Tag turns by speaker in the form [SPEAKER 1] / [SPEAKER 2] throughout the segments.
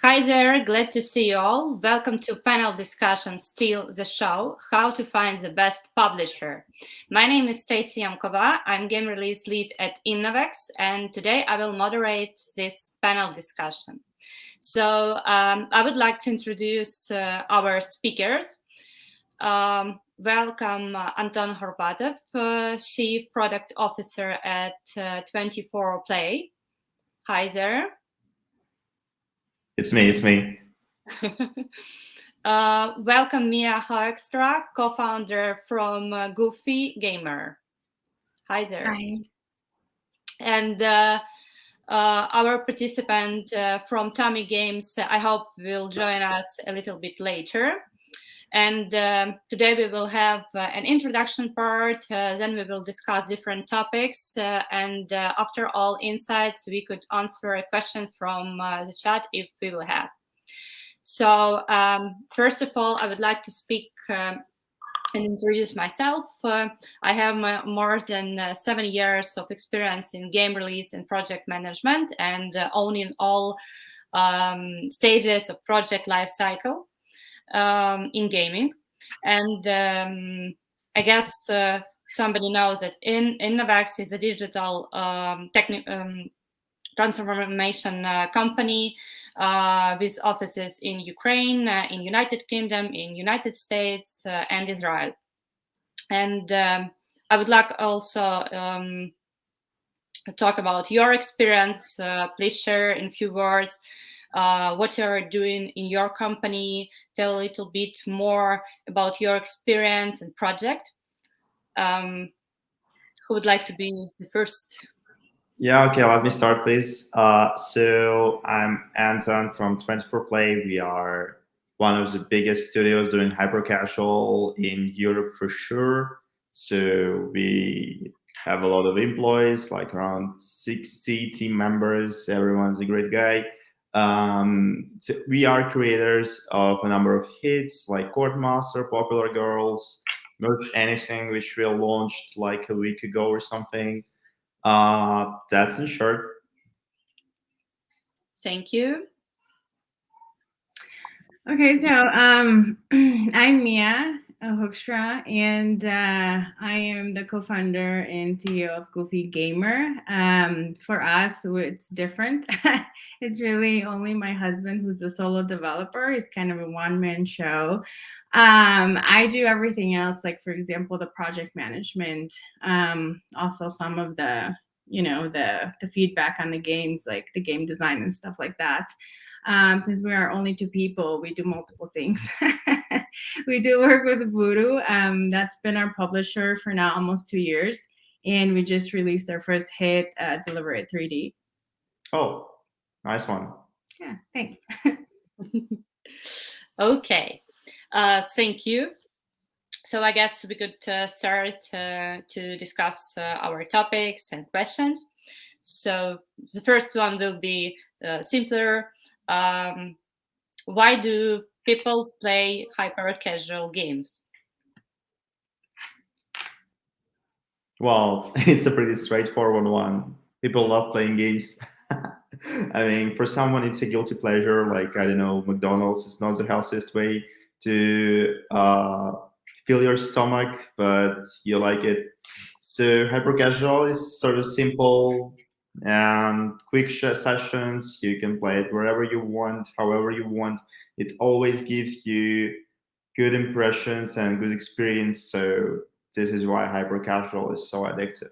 [SPEAKER 1] Hi there, glad to see you all. Welcome to panel discussion Steal the Show, How to Find the Best Publisher. My name is Stacey Yamkova, I'm game release lead at Innovecs, and today I will moderate this panel discussion. So I would like to introduce our speakers. Welcome Anton Horbatov, Chief Product Officer at 24Play. Hi there.
[SPEAKER 2] It's me.
[SPEAKER 1] Welcome Mia Hoekstra, co-founder from Goofy Gamer. Hi there.
[SPEAKER 3] Hi.
[SPEAKER 1] And our participant from Tommy Games, I hope will join us a little bit later. And today we will have an introduction part, then we will discuss different topics, and after all insights, we could answer a question from the chat if we will have. So first of all, I would like to speak and introduce myself. I have more than 7 years of experience in game release and project management and owning all stages of project lifecycle in gaming. And I guess somebody knows that Innovecs is a digital transformation company with offices in Ukraine, in United Kingdom, in United States, and Israel. And I would like also talk about your experience. Please share in a few words what you're doing in your company. Tell a little bit more about your experience and project. Who would like to be the first?
[SPEAKER 2] Yeah, okay, let me start, please. So I'm Anton from 24Play. We are one of the biggest studios doing hyper-casual in Europe for sure. So we have a lot of employees, like around 60 team members. Everyone's a great guy. So we are creators of a number of hits like Courtmaster, Popular Girls, Merge Anything, which we launched like a week ago or something. That's in short.
[SPEAKER 1] Thank you.
[SPEAKER 3] Okay, so I'm Mia Hoekstra, and I am the co-founder and CEO of Goofy Gamer. For us, it's different. It's really only my husband who's a solo developer. He's kind of a one-man show. I do everything else, like for example, the project management, also some of the the feedback on the games, like the game design and stuff like that. Since we are only two people, we do multiple things. We do work with Voodoo. That's been our publisher for now almost 2 years. And we just released our first hit, Deliberate 3D.
[SPEAKER 2] Oh, nice one.
[SPEAKER 3] Yeah, thanks.
[SPEAKER 1] Okay, thank you. So I guess we could start to discuss our topics and questions. So the first one will be simpler. Why do people play hyper-casual games?
[SPEAKER 2] Well, it's a pretty straightforward one. People love playing games. I mean, for someone, it's a guilty pleasure. Like, I don't know, McDonald's is not the healthiest way to fill your stomach, but you like it. So hyper casual is sort of simple and quick sessions. You can play it wherever you want, however you want. It always gives you good impressions and good experience. So this is why hyper casual is so addictive.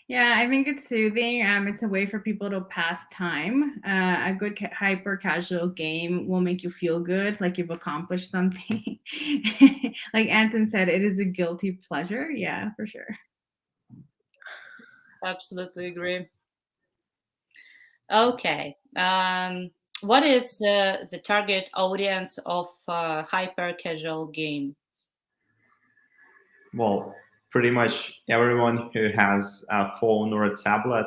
[SPEAKER 3] Yeah, I think it's soothing. It's a way for people to pass time. A good hyper casual game will make you feel good, like you've accomplished something. Like Anton said, it is a guilty pleasure. Yeah, for sure.
[SPEAKER 1] Absolutely agree. Okay. What is the target audience of hyper casual games?
[SPEAKER 2] Well, pretty much everyone who has a phone or a tablet.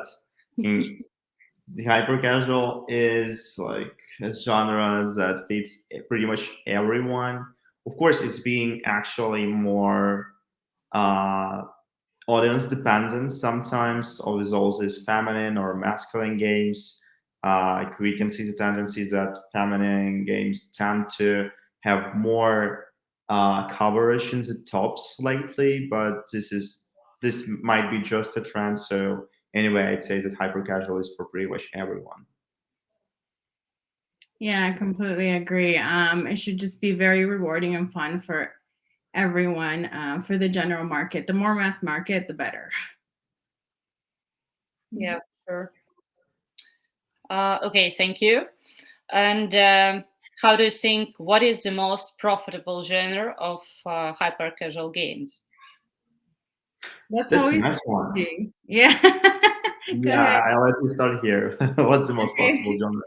[SPEAKER 2] The hyper casual is like a genre that fits pretty much everyone. Of course, it's being actually more audience dependent sometimes. Always these feminine or masculine games. We can see the tendencies that feminine games tend to have more coverage in the tops lately, but this might be just a trend. So anyway, I'd say that hyper casual is for pretty much everyone.
[SPEAKER 3] Yeah, I completely agree. It should just be very rewarding and fun for everyone, for the general market. The more mass market, the better.
[SPEAKER 1] Yeah, sure. Okay, thank you. And how do you think, what is the most profitable genre of hyper casual games?
[SPEAKER 3] That's
[SPEAKER 2] That's a
[SPEAKER 3] always
[SPEAKER 2] nice one.
[SPEAKER 3] changing. Yeah. Go
[SPEAKER 2] Yeah,
[SPEAKER 3] ahead.
[SPEAKER 2] I'll let you start here. What's the most possible
[SPEAKER 3] Okay.
[SPEAKER 2] genre?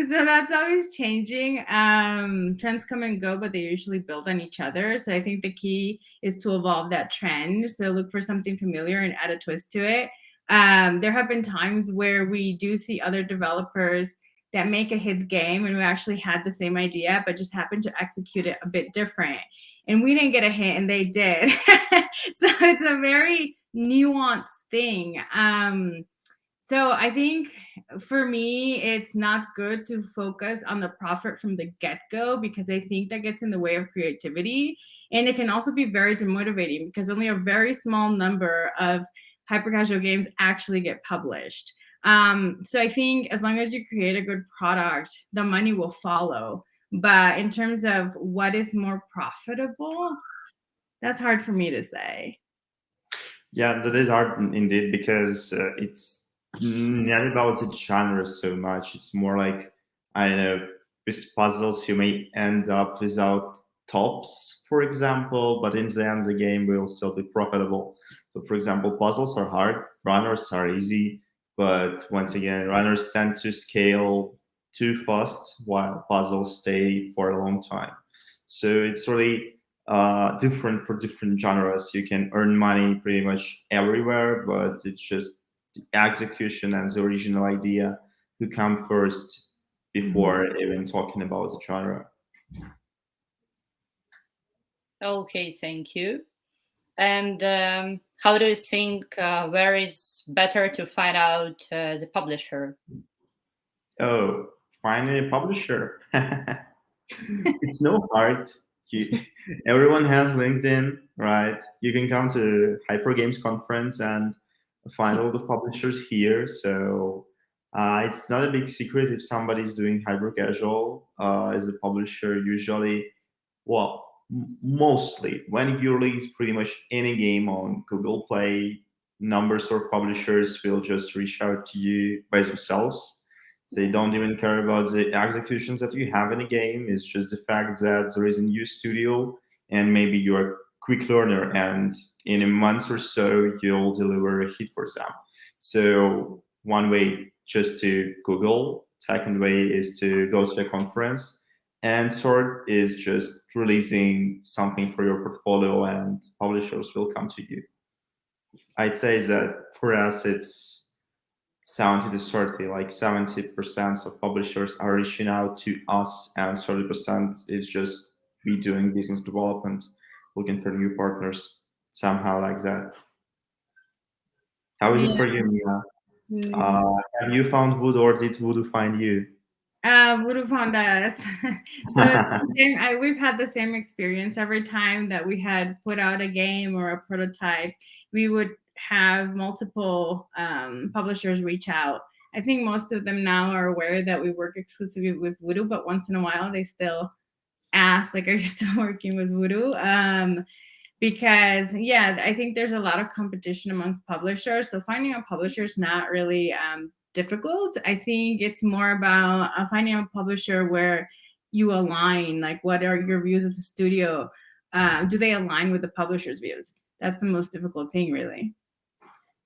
[SPEAKER 3] So that's always changing. Trends come and go, but they usually build on each other. So I think the key is to evolve that trend. So look for something familiar and add a twist to it. There have been times where we do see other developers that make a hit game and we actually had the same idea, but just happened to execute it a bit different. And we didn't get a hit and they did. So it's a very nuanced thing. So I think for me, it's not good to focus on the profit from the get-go because I think that gets in the way of creativity. And it can also be very demotivating because only a very small number of hyper-casual games actually get published. So I think as long as you create a good product, the money will follow. But in terms of what is more profitable, that's hard for me to say.
[SPEAKER 2] Yeah, that is hard indeed because it's not about the genre so much. It's more like, I don't know, with puzzles you may end up without tops, for example, but in the end the game will still be profitable. So for example, puzzles are hard, runners are easy, but once again, runners tend to scale too fast while puzzles stay for a long time. So it's really different for different genres. You can earn money pretty much everywhere, but it's just the execution and the original idea who come first before even talking about the genre.
[SPEAKER 1] Okay, thank you. And how do you think, where is better to find out the publisher?
[SPEAKER 2] Oh, finding a publisher. It's no hard. You, everyone has LinkedIn, right? You can come to Hyper Games conference and find all the publishers here. So it's not a big secret if somebody's doing hyper casual as a publisher. Usually, well, mostly when you release pretty much any game on Google Play, numbers of publishers will just reach out to you by themselves. They don't even care about the executions that you have in a game. It's just the fact that there is a new studio and maybe you're a quick learner and in a month or so you'll deliver a hit for them. So one way just to Google, second way is to go to a conference, and third is just releasing something for your portfolio and publishers will come to you. I'd say that for us it's 70 to 30, like 70% of publishers are reaching out to us and 30% is just we doing business development, looking for new partners, somehow like that. How is it for
[SPEAKER 3] Yeah.
[SPEAKER 2] you, Mia?
[SPEAKER 3] Mm.
[SPEAKER 2] Have you found Voodoo or did Voodoo find you?
[SPEAKER 3] Voodoo found us. So it's the same. We've had the same experience every time that we had put out a game or a prototype. We would have multiple publishers reach out. I think most of them now are aware that we work exclusively with Voodoo, but once in a while they still ask, like, "Are you still working with Voodoo?" Because yeah, I think there's a lot of competition amongst publishers. So finding a publisher is not really difficult. I think it's more about finding a publisher where you align. Like, what are your views as a studio? Do they align with the publisher's views? That's the most difficult thing, really.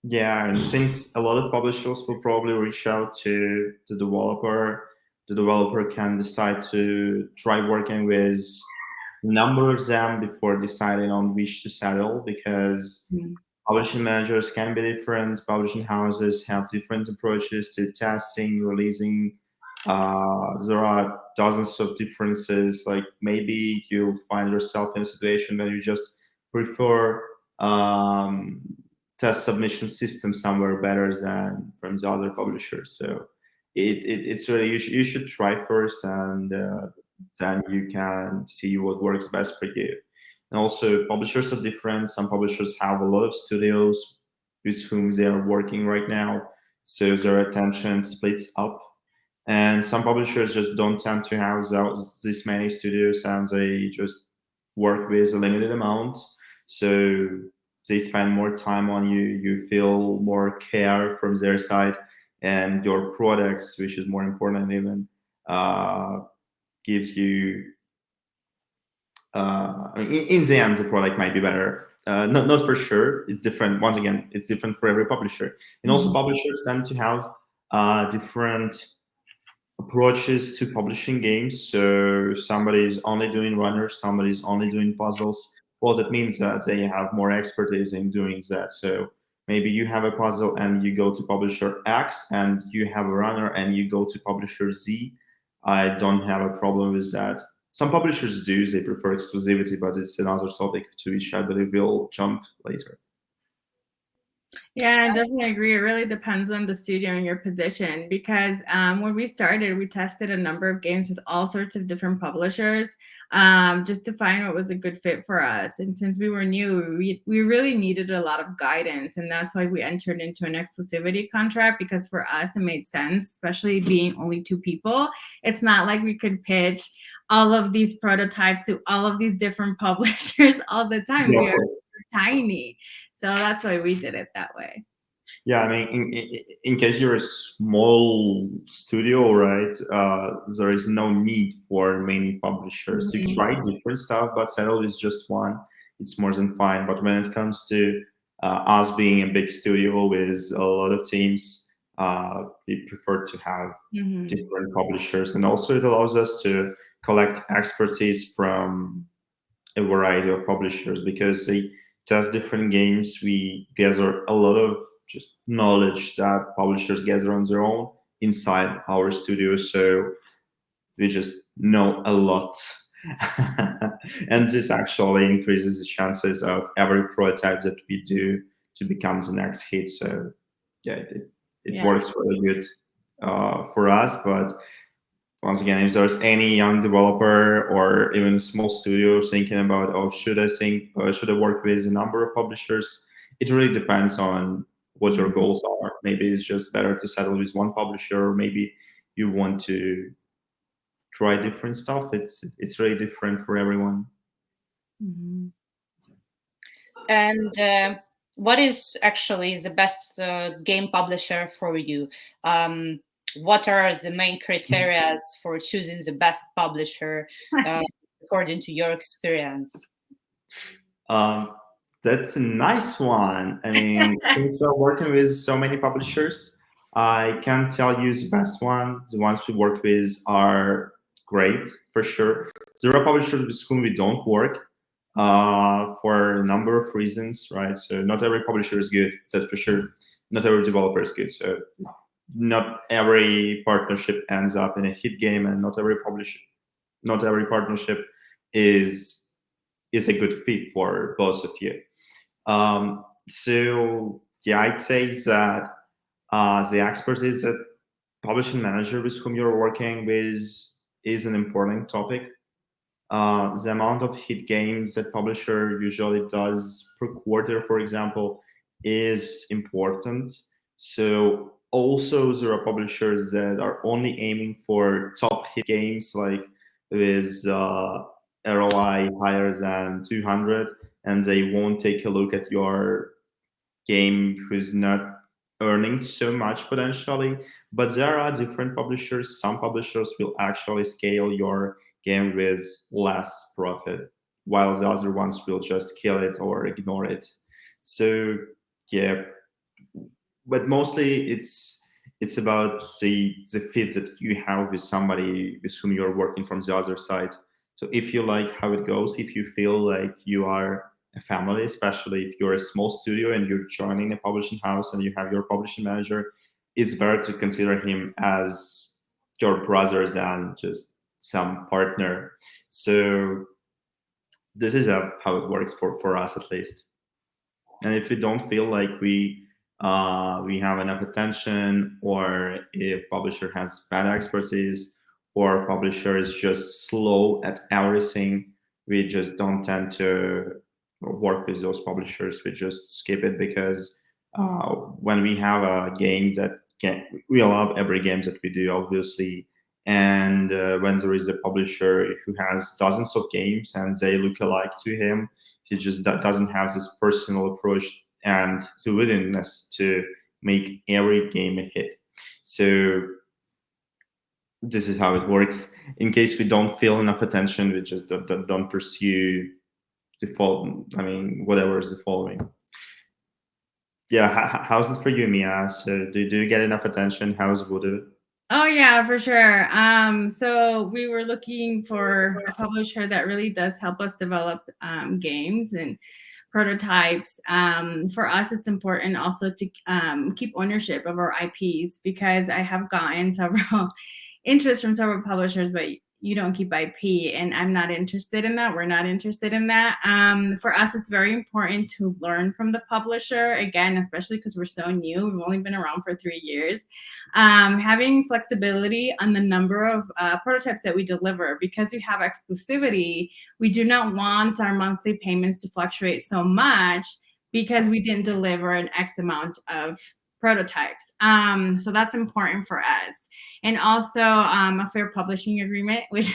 [SPEAKER 2] Yeah, and since a lot of publishers will probably reach out to the developer, the developer can decide to try working with a number of them before deciding on which to settle because publishing managers can be different. Publishing houses have different approaches to testing, releasing. There are dozens of differences. Like maybe you'll find yourself in a situation where you just prefer test submission system somewhere better than from the other publishers. So it's really you should try first, and then you can see what works best for you. And also, publishers are different. Some publishers have a lot of studios with whom they are working right now, so their attention splits up. And some publishers just don't tend to have this many studios, and they just work with a limited amount. So they spend more time on you. You feel more care from their side, and your products, which is more important even, uh, gives you. I mean, in the end, the product might be better. Not for sure. It's different. Once again, it's different for every publisher, and also publishers tend to have different approaches to publishing games. So somebody's only doing runners, somebody's only doing puzzles. Well, that means that they have more expertise in doing that. So maybe you have a puzzle and you go to publisher X, and you have a runner and you go to publisher Z. I don't have a problem with that. Some publishers do, they prefer exclusivity, but it's another topic to which I believe we'll jump later.
[SPEAKER 3] Yeah, I definitely agree. It really depends on the studio and your position, because when we started, we tested a number of games with all sorts of different publishers, just to find what was a good fit for us. And since we were new, we really needed a lot of guidance. And that's why we entered into an exclusivity contract, because for us, it made sense, especially being only 2 people. It's not like we could pitch all of these prototypes to all of these different publishers all the time.
[SPEAKER 2] Yeah,
[SPEAKER 3] we are tiny. So that's why we did it that way.
[SPEAKER 2] Yeah, I mean, in case you're a small studio, right, there is no need for many publishers. You try different stuff, but settle with just one. It's more than fine. But when it comes to us being a big studio with a lot of teams, we prefer to have different publishers. And also it allows us to collect expertise from a variety of publishers, because they test different games. We gather a lot of just knowledge that publishers gather on their own inside our studio. So we just know a lot. And this actually increases the chances of every prototype that we do to become the next hit. So yeah, it works really good for us. But once again, if there's any young developer or even a small studio thinking about, oh, should I work with a number of publishers? It really depends on what your goals are. Maybe it's just better to settle with one publisher, or maybe you want to try different stuff. It's really different for everyone.
[SPEAKER 1] And what is actually the best game publisher for you? What are the main criteria for choosing the best publisher according to your experience?
[SPEAKER 2] That's a nice one. I mean, since we're working with so many publishers, I can't tell you the best one. The ones we work with are great, for sure. There are publishers with whom we don't work for a number of reasons, right? So not every publisher is good, that's for sure. Not every developer is good. So not every partnership ends up in a hit game, and not every partnership is a good fit for both of you. So yeah, I'd say that the expertise that publishing manager with whom you're working with is an important topic. The amount of hit games that publisher usually does per quarter, for example, is important. So also there are publishers that are only aiming for top hit games, like with ROI higher than 200, and they won't take a look at your game who's not earning so much potentially. But there are different publishers. Some publishers will actually scale your game with less profit, while the other ones will just kill it or ignore it. So yeah, but mostly it's about the fit that you have with somebody with whom you're working from the other side. So if you like how it goes, if you feel like you are a family, especially if you're a small studio and you're joining a publishing house and you have your publishing manager, it's better to consider him as your brother than just some partner. So this is how it works for us, at least. And if we don't feel like we we have enough attention, or if publisher has bad expertise, or publisher is just slow at everything. We just don't tend to work with those publishers. We just skip it because when we have games that we love every game that we do, obviously. And when there is a publisher who has dozens of games and they look alike to him, he just doesn't have this personal approach and the willingness to make every game a hit. So this is how it works. In case we don't feel enough attention, we just don't pursue the following. I mean, whatever is the following. Yeah, how's it for you, Mia? So do you get enough attention? How's Voodoo?
[SPEAKER 3] Oh yeah, for sure. So we were looking for a publisher that really does help us develop games and prototypes. For us, it's important also to keep ownership of our IPs, because I have gotten several interest from several publishers, but you don't keep IP, and I'm not interested in that. We're not interested in that. For us, it's very important to learn from the publisher, again, especially because we're so new. We've only been around for 3 years. Having flexibility on the number of prototypes that we deliver, because we have exclusivity, we do not want our monthly payments to fluctuate so much because we didn't deliver an X amount of prototypes. So that's important for us. And also a fair publishing agreement, which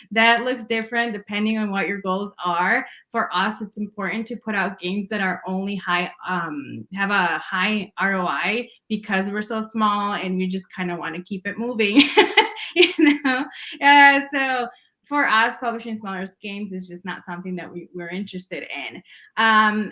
[SPEAKER 3] that looks different depending on what your goals are. For us, it's important to put out games that are only high, have a high ROI, because we're so small and we just kind of want to keep it moving, you know? So for us, publishing smaller games is just not something that we're interested in.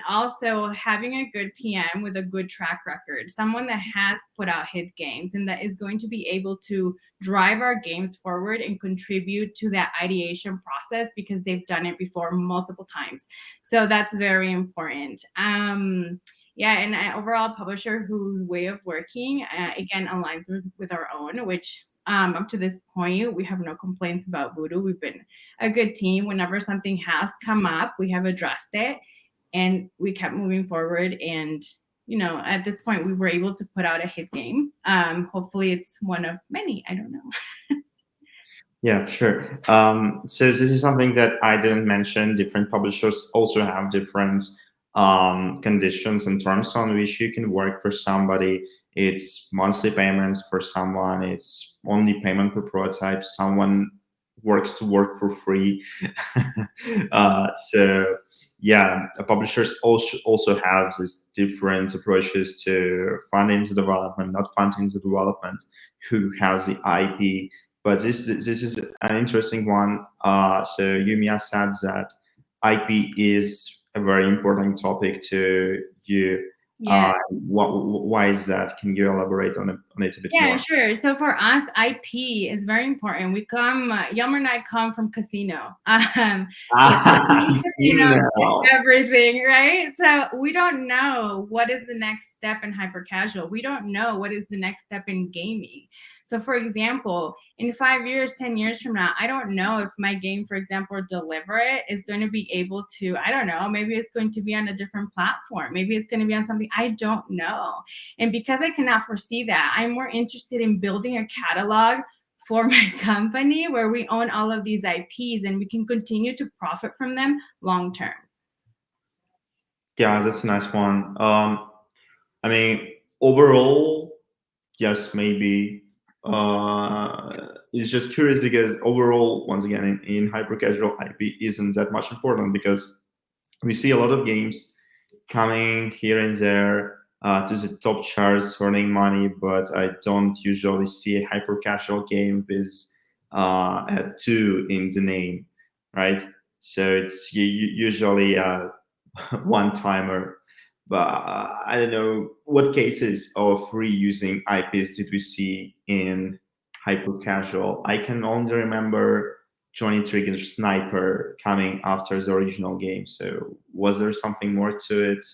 [SPEAKER 3] Also, having a good PM with a good track record, someone that has put out hit games and that is going to be able to drive our games forward and contribute to that ideation process, because they've done it before multiple times. So that's very important. Yeah, and an overall publisher whose way of working, again, aligns with our own, which up to this point, we have no complaints about Voodoo. We've been a good team. Whenever something has come up, we have addressed it and we kept moving forward. And, you know, at this point, we were able to put out a hit game. Hopefully it's one of many. I don't know.
[SPEAKER 2] Yeah, sure. So this is something that I didn't mention. Different publishers also have different conditions and terms on which you can work. For somebody, it's monthly payments. For someone, it's only payment per prototype. Someone works to work for free. So yeah, publishers also have these different approaches to funding the development, not funding the development, who has the IP. But this is an interesting one. So Yumia said that IP is a very important topic to you.
[SPEAKER 3] Yeah.
[SPEAKER 2] Why is that? Can you elaborate on it a bit more?
[SPEAKER 3] Yeah, sure. So for us, IP is very important. We come, Yelmer and I come from casino. Casino everything, right? So we don't know what is the next step in hyper casual. We don't know what is the next step in gaming. So for example, in 5 years, 10 years from now, I don't know if my game, for example, Deliver It, is going to be able to, I don't know, maybe it's going to be on a different platform. Maybe it's going to be on something, I don't know. And because I cannot foresee that, I'm more interested in building a catalog for my company where we own all of these IPs and we can continue to profit from them long term.
[SPEAKER 2] Yeah, that's a nice one. I mean, overall, yes, maybe. It's just curious because overall, once again, in hyper casual, IP isn't that much important, because we see a lot of games coming here and there to the top charts, earning money, but I don't usually see a hyper casual game with a 2 in the name, right? So it's usually a one timer. But I don't know what cases of reusing IPs did we see in hyper casual. I can only remember Johnny Trigger Sniper coming after the original game. So was there something more to it?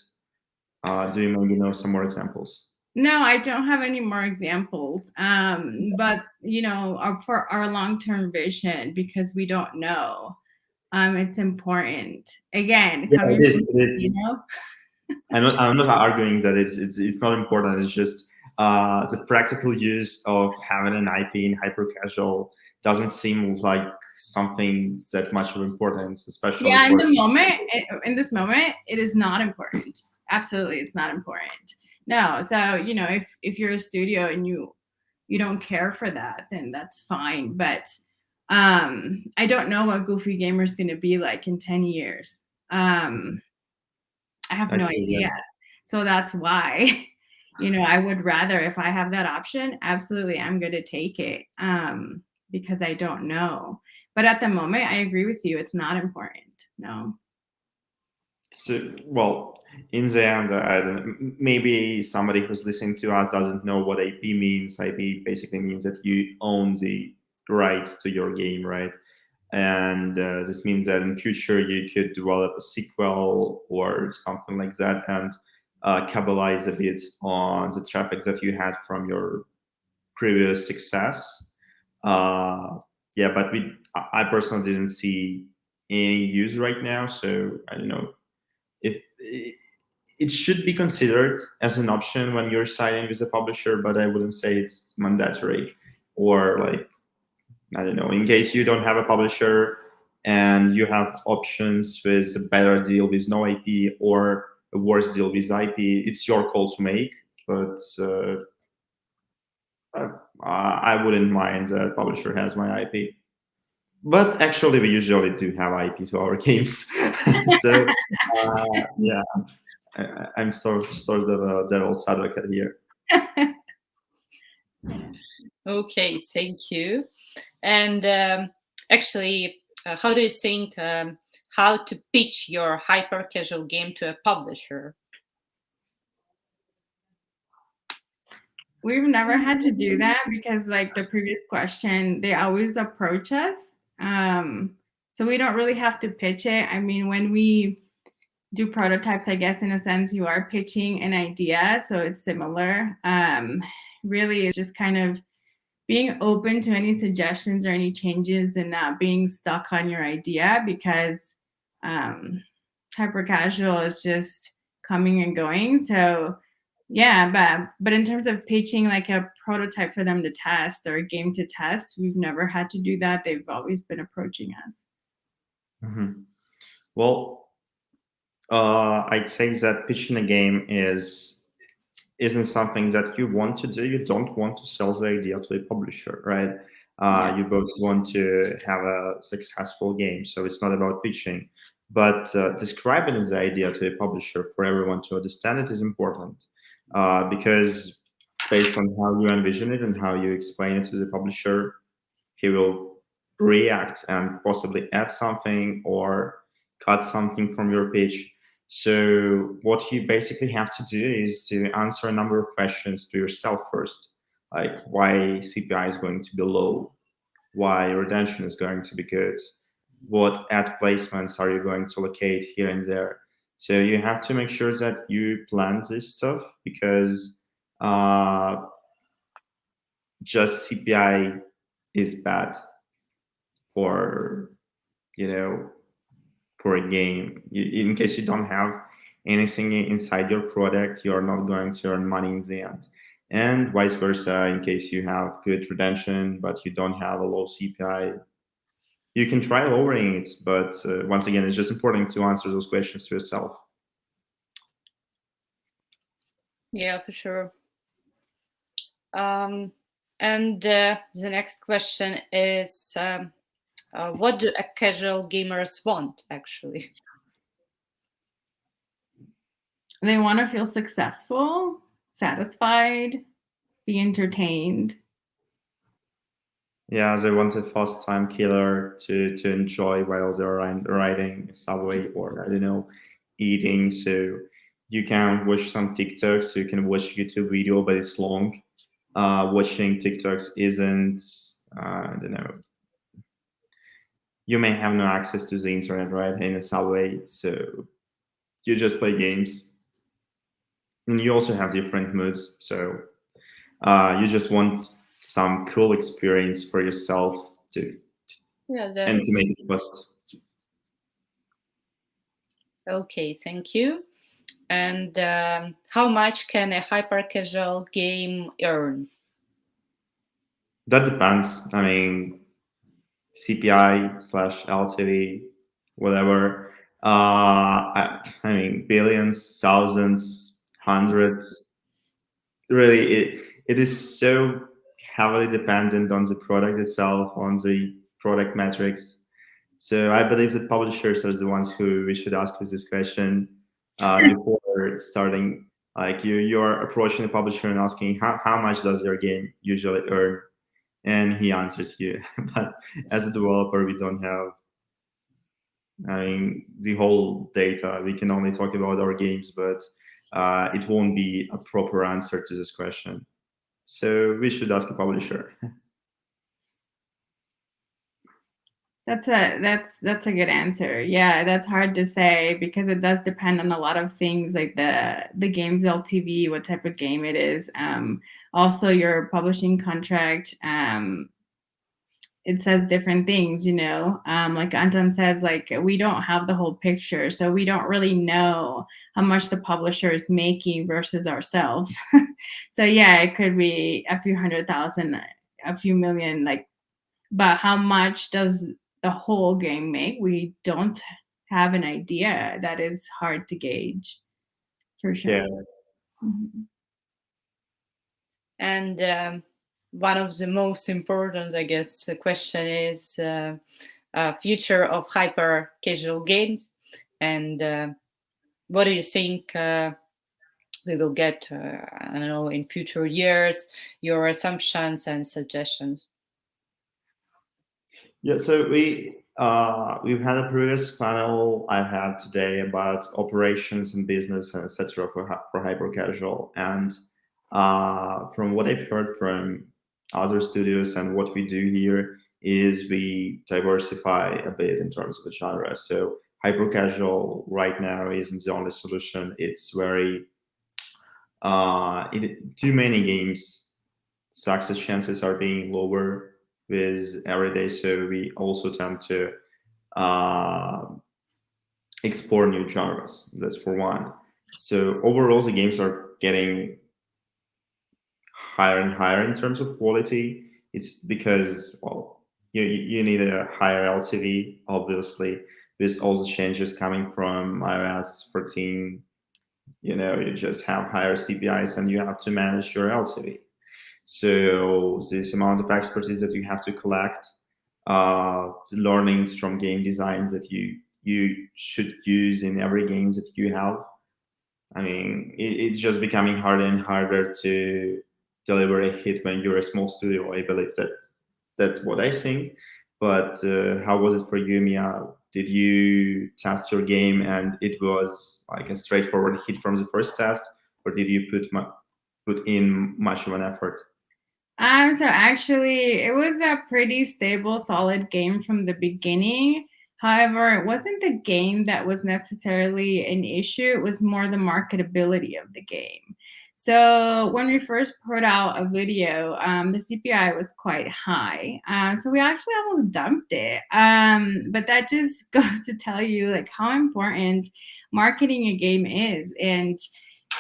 [SPEAKER 2] Do you maybe know some more examples?
[SPEAKER 3] No, I don't have any more examples. But you know, for our long-term vision, because we don't know, it's important. Again,
[SPEAKER 2] Yeah, it is.
[SPEAKER 3] you know.
[SPEAKER 2] I'm not arguing that it's not important. It's just the practical use of having an IP in hyper casual doesn't seem like something that much of importance, especially
[SPEAKER 3] Yeah,
[SPEAKER 2] for
[SPEAKER 3] in this moment, it is not important. Absolutely, it's not important. No, so if you're a studio and you don't care for that, then that's fine. But I don't know what Goofy Gamer is going to be like in 10 years. I have no idea. So that's why, I would rather, if I have that option, absolutely, I'm going to take it because I don't know. But at the moment, I agree with you. It's not important. No.
[SPEAKER 2] So, well, in the end, I don't, maybe somebody who's listening to us doesn't know what IP means. IP basically means that you own the rights to your game, right? And this means that in future you could develop a sequel or something like that and capitalize a bit on the traffic that you had from your previous success. Yeah, but I personally didn't see any use right now, so I don't know if it should be considered as an option when you're signing with a publisher, but I wouldn't say it's mandatory. Or like, I don't know, in case you don't have a publisher and you have options with a better deal with no IP or a worse deal with IP, it's your call to make. But I wouldn't mind that publisher has my IP. But actually, we usually do have IP to our games. So, yeah, I'm sort of a devil's advocate here.
[SPEAKER 1] Okay, thank you. And actually, how do you think how to pitch your hyper casual game to a publisher?
[SPEAKER 3] We've never had to do that because, like the previous question, they always approach us. So we don't really have to pitch it. I mean, when we do prototypes, I guess in a sense you are pitching an idea, so it's similar. Really, it's just kind of being open to any suggestions or any changes and not being stuck on your idea because hyper casual is just coming and going. So yeah, but in terms of pitching like a prototype for them to test or a game to test, we've never had to do that. They've always been approaching us.
[SPEAKER 2] Mm-hmm. Well, I'd say that pitching a game isn't something that you want to do. You don't want to sell the idea to a publisher, right?
[SPEAKER 3] Yeah.
[SPEAKER 2] You both want to have a successful game, so it's not about pitching. But describing the idea to a publisher for everyone to understand it is important because based on how you envision it and how you explain it to the publisher, he will react and possibly add something or cut something from your pitch. So what you basically have to do is to answer a number of questions to yourself first, like why CPI is going to be low, why retention is going to be good, what ad placements are you going to locate here and there. So you have to make sure that you plan this stuff because just CPI is bad for for a game. In case you don't have anything inside your product, you're not going to earn money in the end. And vice versa, in case you have good retention but you don't have a low CPI, you can try lowering it. But once again, it's just important to answer those questions to yourself.
[SPEAKER 1] Yeah, for sure. And the next question is, what do casual gamers want, actually?
[SPEAKER 3] They want to feel successful, satisfied, be entertained.
[SPEAKER 2] Yeah, they want a fast time killer to enjoy while they're riding a subway or I don't know, eating. So you can watch some TikToks, you can watch YouTube video, but it's long. Watching TikToks isn't, I don't know. You may have no access to the internet, right, in a subway, so you just play games. And you also have different moods, so you just want some cool experience for yourself and to make it fast.
[SPEAKER 1] Okay, thank you. And how much can a hyper casual game earn?
[SPEAKER 2] That depends. I mean, CPI slash LTV, whatever. I mean, billions, thousands, hundreds. Really, it is so heavily dependent on the product itself, on the product metrics. So I believe that publishers are the ones who we should ask this question before starting. Like you're approaching the publisher and asking how much does your game usually earn, and he answers you. But as a developer, we don't have, I mean, the whole data. We can only talk about our games, but it won't be a proper answer to this question. So we should ask a publisher.
[SPEAKER 3] That's a good answer. Yeah, that's hard to say because it does depend on a lot of things like the game's LTV, what type of game it is. Also your publishing contract. It says different things, like Anton says, like we don't have the whole picture, so we don't really know how much the publisher is making versus ourselves. So yeah, it could be a few 100,000, a few million, like, but how much does the whole game make? We don't have an idea. That is hard to gauge, for sure.
[SPEAKER 2] Yeah.
[SPEAKER 3] Mhm.
[SPEAKER 1] And one of the most important, I guess, question is future of hyper casual games, and what do you think we will get? I don't know, in future years. Your assumptions and suggestions.
[SPEAKER 2] Yeah, so we've had a previous panel I had today about operations and business and etc. For hyper casual, and from what I've heard from other studios and what we do here is we diversify a bit in terms of the genre. So hyper casual right now isn't the only solution. It's very too many games. Success chances are being lower with every day, so we also tend to uh, explore new genres. That's for one. So overall, the games are getting higher and higher in terms of quality. It's because, well, you need a higher LTV, obviously, with all the changes coming from iOS 14. You just have higher CPIs and you have to manage your LTV. So this amount of expertise that you have to collect, the learnings from game designs that you should use in every game that you have. I mean, it's just becoming harder and harder to deliver a hit when you're a small studio. I believe that's what I think. But how was it for you, Mia? Did you test your game and it was like a straightforward hit from the first test, or did you put in much of an effort?
[SPEAKER 3] So actually, it was a pretty stable, solid game from the beginning. However, it wasn't the game that was necessarily an issue. It was more the marketability of the game. So when we first put out a video, the CPI was quite high. So we actually almost dumped it. But that just goes to tell you like how important marketing a game is. And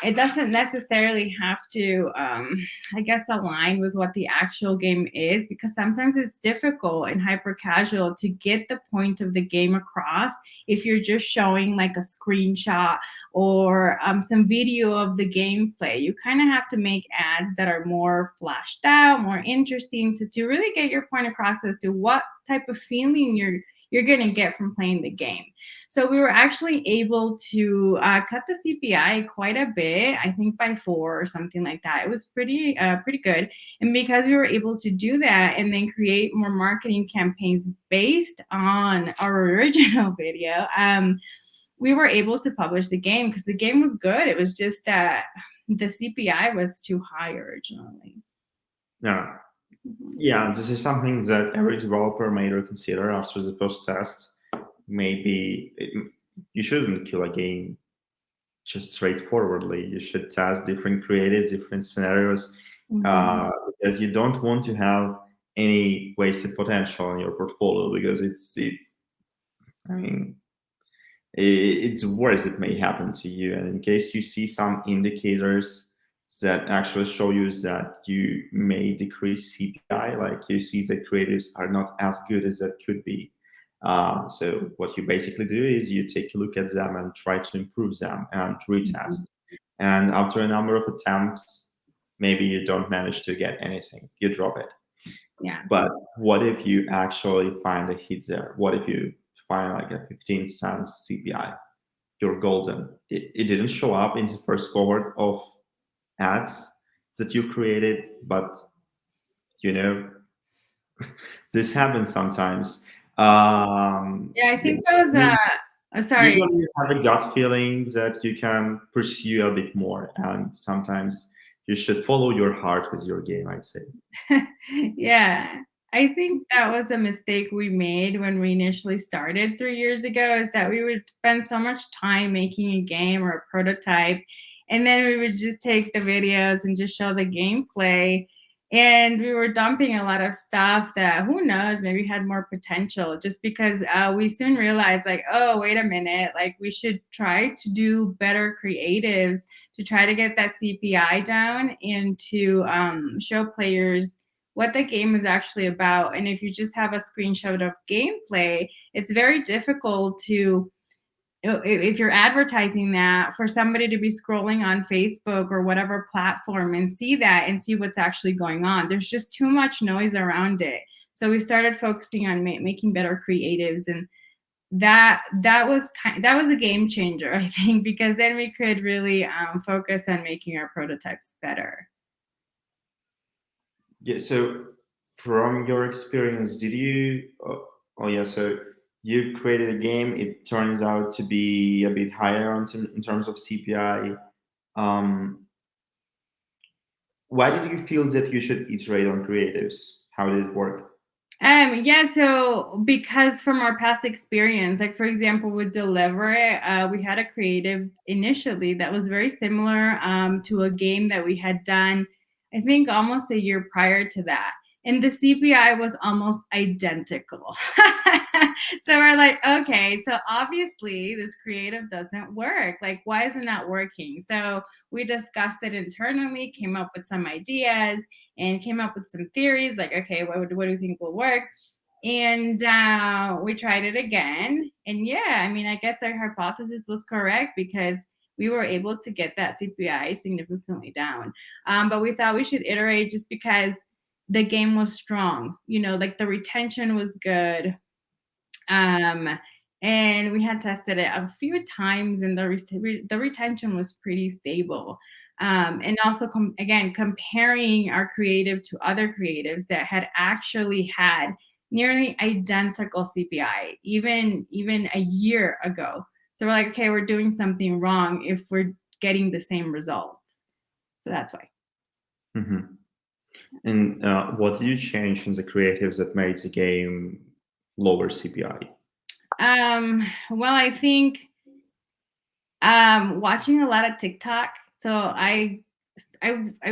[SPEAKER 3] it doesn't necessarily have to I guess align with what the actual game is, because sometimes it's difficult in hyper casual to get the point of the game across if you're just showing like a screenshot or some video of the gameplay. You kind of have to make ads that are more flashed out, more interesting, so to really get your point across as to what type of feeling you're going to get from playing the game. So we were actually able to cut the CPI quite a bit, I think by 4 or something like that. It was pretty good. And because we were able to do that and then create more marketing campaigns based on our original video, we were able to publish the game because the game was good. It was just that the CPI was too high originally.
[SPEAKER 2] Yeah.
[SPEAKER 3] Mhm.
[SPEAKER 2] Yeah, this is something that every developer may reconsider after the first test. Maybe you shouldn't kill a game just straightforwardly. You should test different creative, different scenarios,
[SPEAKER 3] Mhm.
[SPEAKER 2] because you don't want to have any wasted potential in your portfolio. Because I mean, it's worse it may happen to you. And in case you see some indicators that actually show you that you may decrease CPI, like you see that creatives are not as good as that could be. So what you basically do is you take a look at them and try to improve them and retest. And after a number of attempts, maybe you don't manage to get anything, you drop it.
[SPEAKER 3] Yeah.
[SPEAKER 2] But what if you actually find a hit there? What if you find like a 15 cents CPI? You're golden. It didn't show up in the first cohort of ads that you created, but you know, this happens sometimes.
[SPEAKER 3] Yeah, I think that was sorry.
[SPEAKER 2] Usually you have a gut feeling that you can pursue a bit more, and sometimes you should follow your heart with your game, I'd say.
[SPEAKER 3] Yeah, I think that was a mistake we made when we initially started 3 years ago, is that we would spend so much time making a game or a prototype, and then we would just take the videos and just show the gameplay. And we were dumping a lot of stuff that, who knows, maybe had more potential, just because we soon realized, like, oh, wait a minute, like we should try to do better creatives to try to get that CPI down and to show players what the game is actually about. And if you just have a screenshot of gameplay, it's very difficult to, if you're advertising that, for somebody to be scrolling on Facebook or whatever platform and see that and see what's actually going on. There's just too much noise around it. So we started focusing on making better creatives, and that was a game changer, I think, because then we could really focus on making our prototypes better.
[SPEAKER 2] Yeah. So, from your experience, did you? Oh yeah. So you've created a game. It turns out to be a bit higher in terms of CPI. Why did you feel that you should iterate on creatives? How did it work?
[SPEAKER 3] Yeah, so because from our past experience, like for example, with Deliver It, we had a creative initially that was very similar to a game that we had done, I think, almost a year prior to that. And the CPI was almost identical. So we're like, okay, so obviously this creative doesn't work. Like, why isn't that working? So we discussed it internally, came up with some ideas, and came up with some theories, like, okay, what do you think will work? And we tried it again. And yeah, I mean, I guess our hypothesis was correct, because we were able to get that CPI significantly down. But we thought we should iterate just because the game was strong, like the retention was good. And we had tested it a few times, and the retention was pretty stable. And also, again, comparing our creative to other creatives that had actually had nearly identical CPI, even a year ago. So we're like, okay, we're doing something wrong if we're getting the same results. So that's why.
[SPEAKER 2] Mm-hmm. And what did you change in the creatives that made the game lower CPI?
[SPEAKER 3] Well, I think watching a lot of TikTok. So I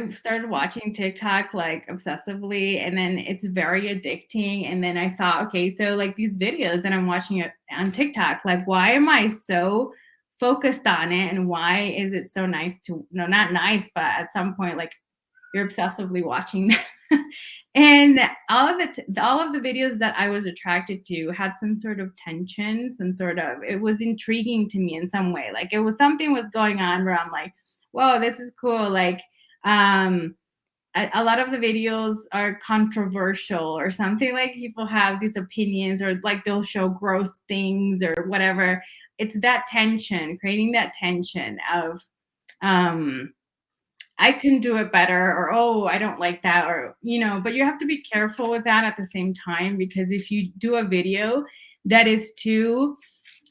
[SPEAKER 3] started watching TikTok like obsessively, and then it's very addicting. And then I thought, okay, so like these videos that I'm watching on TikTok, like why am I so focused on it, and why is it so nice to, no, not nice, but at some point, like you're obsessively watching them. And all of the videos that I was attracted to had some sort of tension, it was intriguing to me in some way. Like it was something was going on where I'm like, whoa, this is cool. Like a lot of the videos are controversial or something, like people have these opinions, or like they'll show gross things or whatever. It's that tension, creating that tension of I can do it better, or, oh, I don't like that, or, but you have to be careful with that at the same time, because if you do a video that is too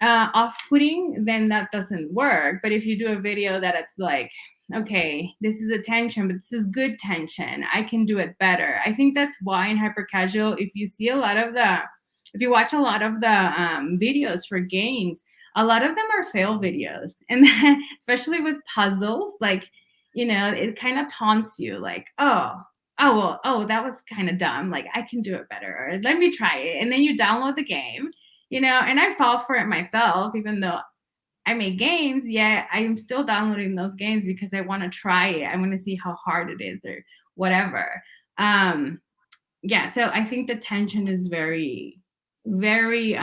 [SPEAKER 3] off-putting, then that doesn't work. But if you do a video that it's like, okay, this is a tension, but this is good tension, I can do it better. I think that's why in hyper casual, if you watch a lot of the videos for games, a lot of them are fail videos. And then, especially with puzzles, like, it kind of taunts you, like, oh, that was kind of dumb. Like, I can do it better. Or, let me try it. And then you download the game, and I fall for it myself, even though I make games, yet I'm still downloading those games because I want to try it. I want to see how hard it is or whatever. Yeah, so I think the tension is very, very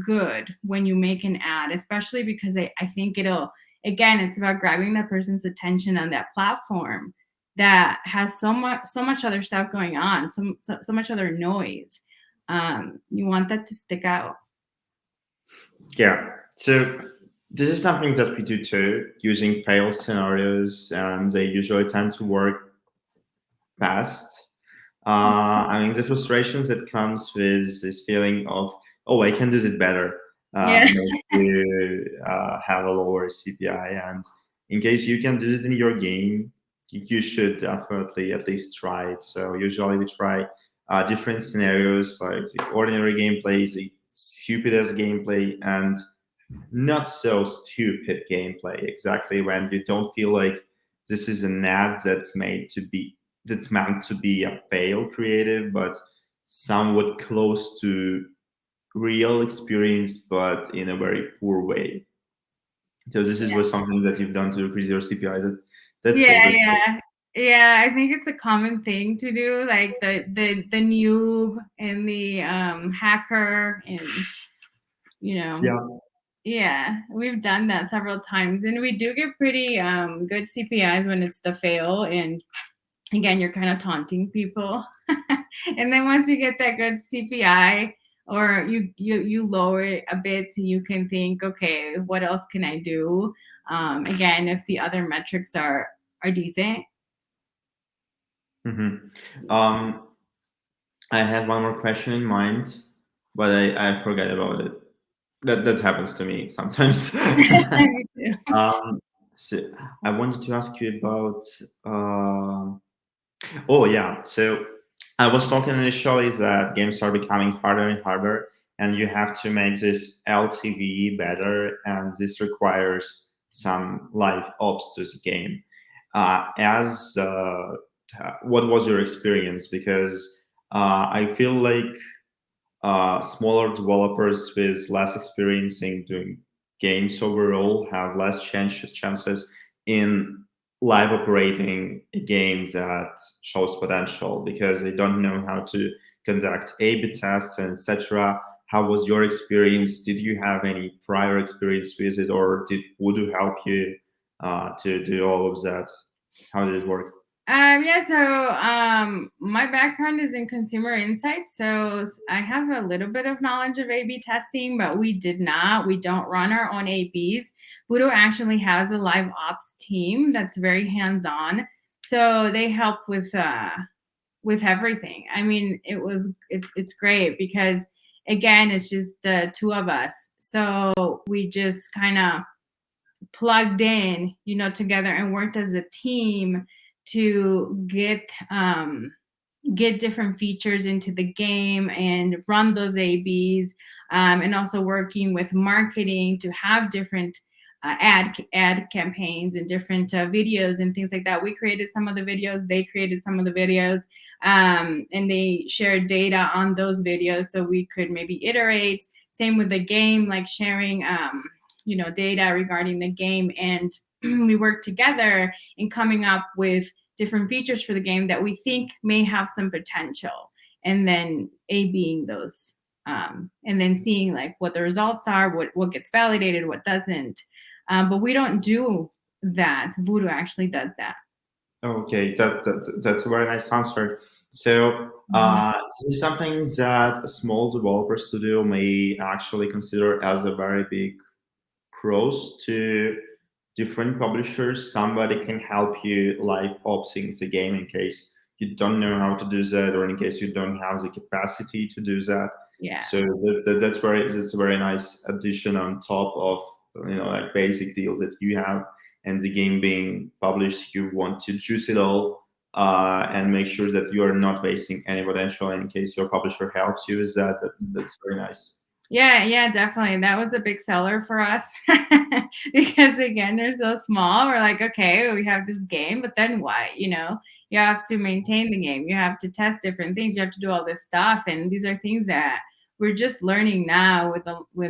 [SPEAKER 3] good when you make an ad, especially because I think it's about grabbing that person's attention on that platform that has so much other stuff going on, so much other noise. You want that to stick out.
[SPEAKER 2] Yeah. So this is something that we do too, using fail scenarios, and they usually tend to work best. I mean, the frustrations that comes with this feeling of, oh, I can do this better,
[SPEAKER 3] Yeah.
[SPEAKER 2] make you have a lower CPI. And in case you can do this in your game, you should definitely at least try it. So usually we try different scenarios, like the ordinary gameplay, the stupidest gameplay, and not so stupid gameplay. Exactly when you don't feel like this is an ad that's meant to be a fail creative, but somewhat close to real experience, but in a very poor way. So this is what something that you've done to increase your CPI. That's cool.
[SPEAKER 3] Yeah, I think it's a common thing to do, like the noob and the hacker, and yeah, we've done that several times, and we do get pretty good CPIs when it's the fail, and again, you're kind of taunting people. And then once you get that good CPI, or you lower it a bit, so you can think, okay, what else can I do? Again, if the other metrics are decent.
[SPEAKER 2] I had one more question in mind, but I forgot about it. That happens to me sometimes.
[SPEAKER 3] Me too.
[SPEAKER 2] So I wanted to ask you about. Oh yeah, so I was talking initially that games are becoming harder and harder, and you have to make this LTV better, and this requires some live ops to the game. What was your experience? Because I feel like smaller developers with less experience in doing games overall have less chances in live operating games that shows potential because they don't know how to conduct A/B tests and etc. How was your experience? Did you have any prior experience with it, or did Voodoo help you to do all of that? How did it work?
[SPEAKER 3] My background is in consumer insights, so I have a little bit of knowledge of A/B testing, but we don't run our own A/Bs. Voodoo actually has a live ops team that's very hands-on, so they help with everything. I mean, it's great because again, it's just the two of us, so we just kind of plugged in, together and worked as a team to get different features into the game and run those A/Bs, and also working with marketing to have different ad campaigns and different videos and things like that. We created some of the videos, they created some of the videos, and they shared data on those videos so we could maybe iterate. Same with the game, like sharing data regarding the game, and we work together in coming up with different features for the game that we think may have some potential, and then A/Bing those, and then seeing like what the results are, what gets validated, what doesn't. But we don't do that. Voodoo actually does that.
[SPEAKER 2] Okay, that's a very nice answer. So, this is something that a small developer studio may actually consider as a very big pros to different publishers. Somebody can help you live opsing the game in case you don't know how to do that, or in case you don't have the capacity to do that.
[SPEAKER 3] Yeah.
[SPEAKER 2] So that's a very nice addition on top of like basic deals that you have, and the game being published. You want to juice it all and make sure that you are not wasting any potential. In case your publisher helps you with that, that's very nice.
[SPEAKER 3] Yeah, definitely. That was a big seller for us because again, they're so small. We're like, okay, we have this game, but then what? You have to maintain the game. You have to test different things. You have to do all this stuff, and these are things that we're just learning now with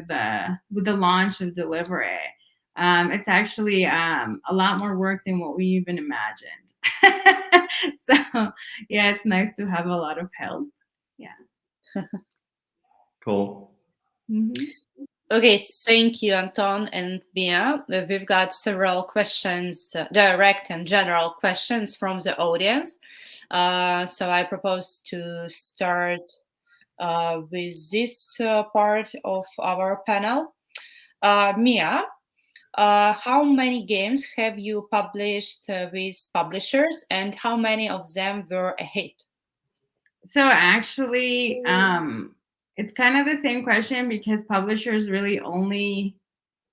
[SPEAKER 3] the launch of Deliver It. It's actually a lot more work than what we even imagined. So yeah, it's nice to have a lot of help. Yeah.
[SPEAKER 2] Cool.
[SPEAKER 3] Mm-hmm.
[SPEAKER 1] Okay, thank you, Anton and Mia. We've got several questions, direct and general questions from the audience. So I propose to start with this part of our panel. Mia, how many games have you published with publishers, and how many of them were a hit?
[SPEAKER 3] So actually, it's kind of the same question, because publishers really only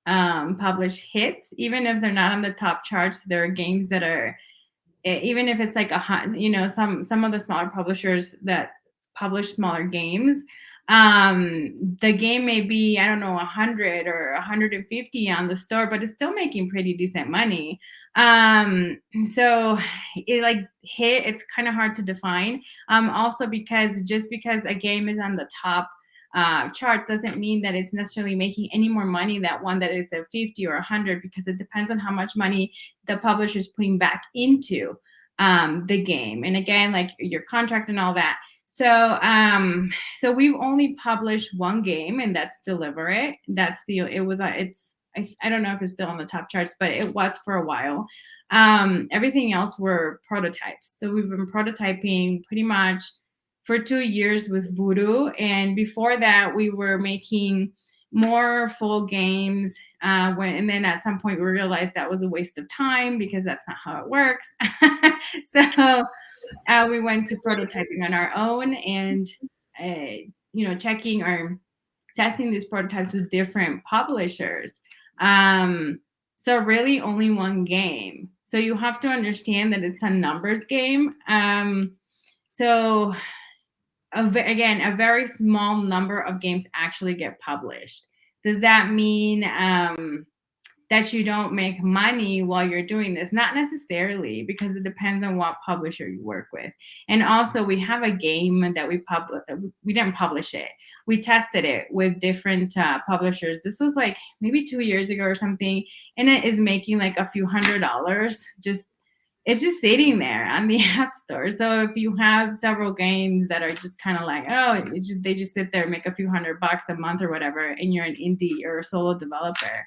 [SPEAKER 3] publish hits, even if they're not on the top charts. There are games that are, even if it's like some of the smaller publishers that publish smaller games, the game may be, I don't know, 100 or 150 on the store, but it's still making pretty decent money. So it like hit, it's kind of hard to define. Also because just because a game is on the top chart doesn't mean that it's necessarily making any more money than one that is a 50 or 100, because it depends on how much money the publisher is putting back into the game, and again, like your contract and all that. So so we've only published one game, and that's Deliver It. I don't know if it's still on the top charts, but it was for a while. Everything else were prototypes. So we've been prototyping pretty much for 2 years with Voodoo, and before that we were making more full games, and then at some point we realized that was a waste of time, because that's not how it works. So we went to prototyping on our own, and checking or testing these prototypes with different publishers. So really only one game. So you have to understand that it's a numbers game. So again, a very small number of games actually get published. Does that mean that you don't make money while you're doing this? Not necessarily, because it depends on what publisher you work with. And also, we have a game that we didn't publish it. We tested it with different publishers. This was like maybe 2 years ago or something, and it is making like a few $100. It's just sitting there on the App Store. So if you have several games that are just kind of like, they just sit there and make a few $100 a month or whatever, and you're an indie or a solo developer,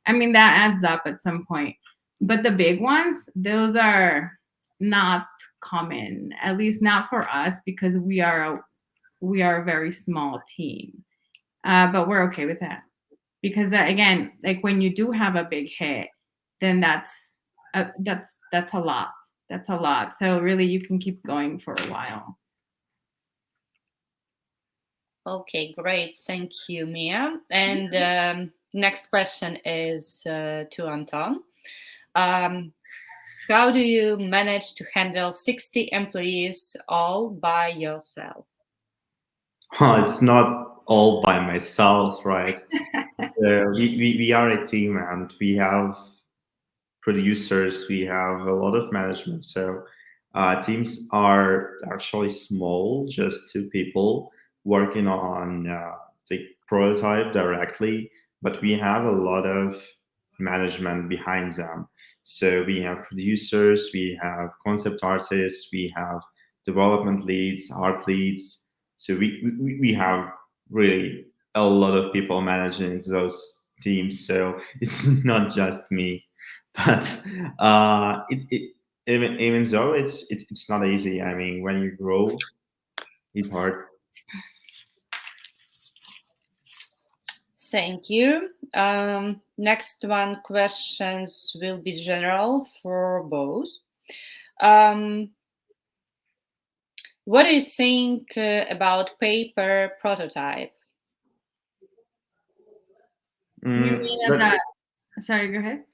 [SPEAKER 3] I mean, that adds up at some point. But the big ones, those are not common, at least not for us, because we are a very small team. But we're okay with that, because again, like when you do have a big hit, then that's a lot. That's a lot. So really, you can keep going for a while.
[SPEAKER 1] Okay, great. Thank you, Mia. And next question is to Anton. How do you manage to handle 60 employees all by yourself?
[SPEAKER 2] It's not all by myself, right? We are a team, and we have producers, we have a lot of management. So teams are actually small, just 2 people working on the prototype directly, but we have a lot of management behind them. So we have producers, we have concept artists, we have development leads, art leads. So we have really a lot of people managing those teams. So it's not just me. But even though it's not easy. I mean, when you grow, it's hard.
[SPEAKER 1] Thank you. Next one questions will be general for both. What do you think about paper prototype?
[SPEAKER 3] Sorry, go ahead.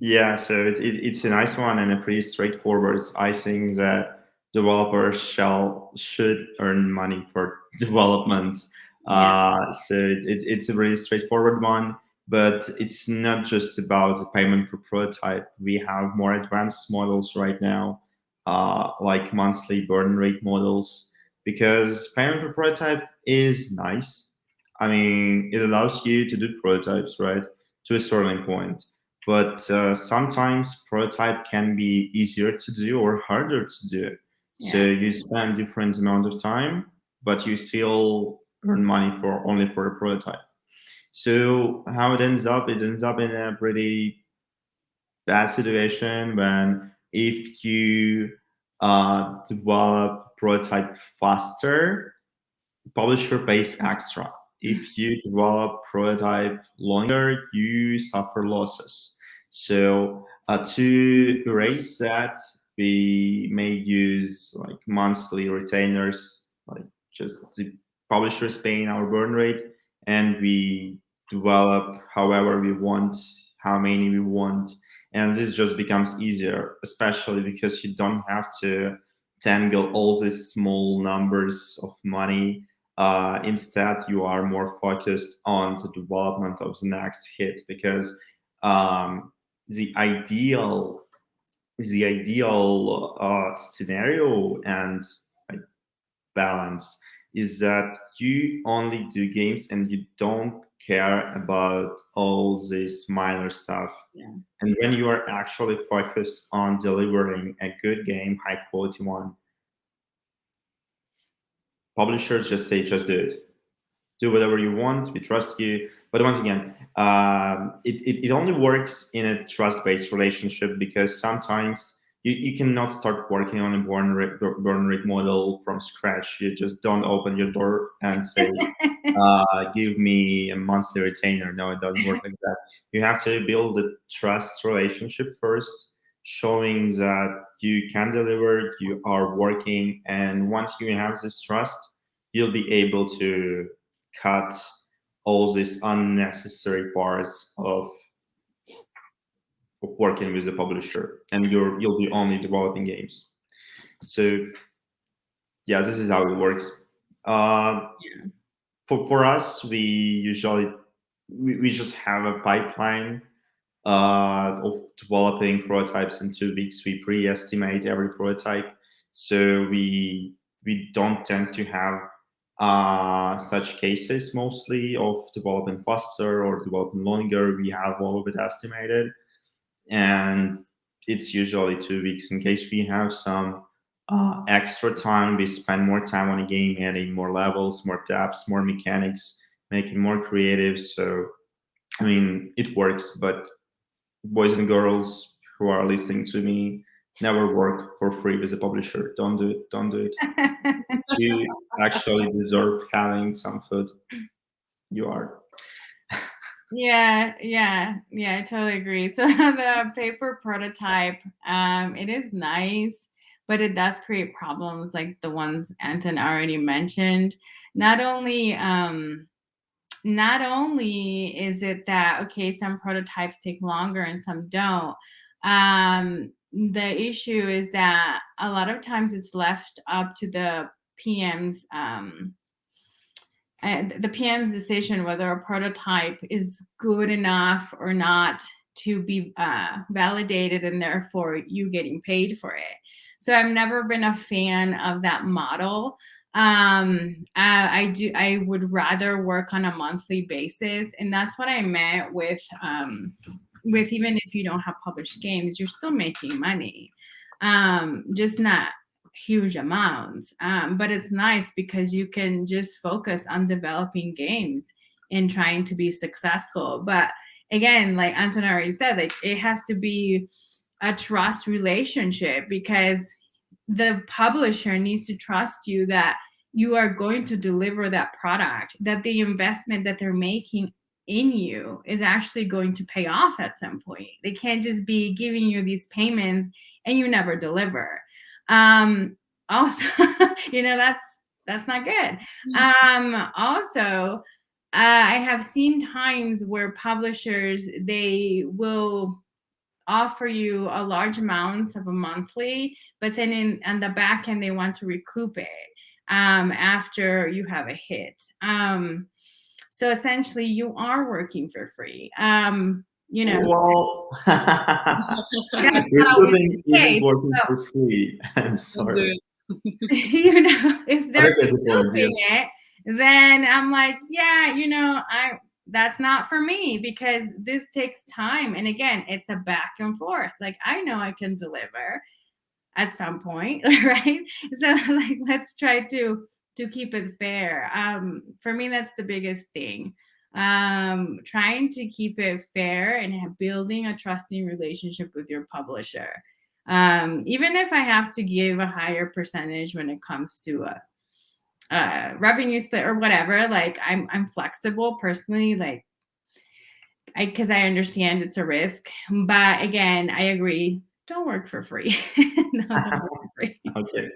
[SPEAKER 2] Yeah, so it's a nice one and a pretty straightforward. I think that developers should earn money for development. So it's a really straightforward one, but it's not just about the payment per prototype. We have more advanced models right now, like monthly burn rate models, because payment per prototype is nice. I mean, it allows you to do prototypes, right? to a certain point. But sometimes prototype can be easier to do or harder to do. So you spend different amount of time, but you still earn money for only for a prototype. So how it ends up in a pretty bad situation when if you develop prototype faster, publisher pays extra. If you develop prototype longer, you suffer losses. So to erase that, we may use like monthly retainers, like just the publishers paying our burn rate, and we develop however we want, how many we want, and this just becomes easier, especially because you don't have to tangle all these small numbers of money. Instead, you are more focused on the development of the next hit, because the ideal scenario and like, balance is that you only do games and you don't care about all this minor stuff.
[SPEAKER 3] Yeah.
[SPEAKER 2] And when you are actually focused on delivering a good game, high quality one, publishers just say, just do it. Do whatever you want. We trust you. But once again, it only works in a trust-based relationship, because sometimes you cannot start working on a burn rate model from scratch. You just don't open your door and say, give me a monthly retainer. No, it doesn't work like that. You have to build a trust relationship first, showing that you can deliver, you are working, and once you have this trust, you'll be able to cut all these unnecessary parts of working with the publisher, and you'll be only developing games. So yeah, this is how it works. For us, we usually we just have a pipeline of developing prototypes in 2 weeks. We pre-estimate every prototype, so we don't tend to have such cases mostly of developing faster or developing longer. We have all of it estimated, and it's usually 2 weeks. In case we have some extra time, we spend more time on a game, adding more levels, more depths, more mechanics, making more creative. So I mean, it works, but boys and girls who are listening to me, never work for free with a publisher. Don't do it. Don't do it. You actually deserve having some food. You are.
[SPEAKER 3] Yeah, I totally agree. So the paper prototype, it is nice, but it does create problems like the ones Anton already mentioned. Not only is it that, okay, some prototypes take longer and some don't. The issue is that a lot of times it's left up to the PM's decision whether a prototype is good enough or not to be validated, and therefore you getting paid for it. So I've never been a fan of that model. I would rather work on a monthly basis, and that's what I meant with even if you don't have published games, you're still making money, just not huge amounts, but it's nice because you can just focus on developing games and trying to be successful. But again, like Anton already said, like it has to be a trust relationship, because the publisher needs to trust you that you are going to deliver that product, that the investment that they're making in you is actually going to pay off at some point. They can't just be giving you these payments and you never deliver. Also, that's not good. Also, I have seen times where publishers, they will offer you a large amount of a monthly, but then on the back end, they want to recoup it after you have a hit. So essentially, you are working for free.
[SPEAKER 2] Well,
[SPEAKER 3] recouping
[SPEAKER 2] isn't working for free. I'm sorry.
[SPEAKER 3] If they're recouping it, then I'm like, yeah, that's not for me because this takes time. And again, it's a back and forth. Like, I know I can deliver at some point, right? So like, let's try to keep it fair. For me, that's the biggest thing. Trying to keep it fair and building a trusting relationship with your publisher. Even if I have to give a higher percentage when it comes to a revenue split or whatever, like I'm flexible personally, like because I understand it's a risk. But again, I agree. Don't work for free. No, don't work for free.
[SPEAKER 2] Okay.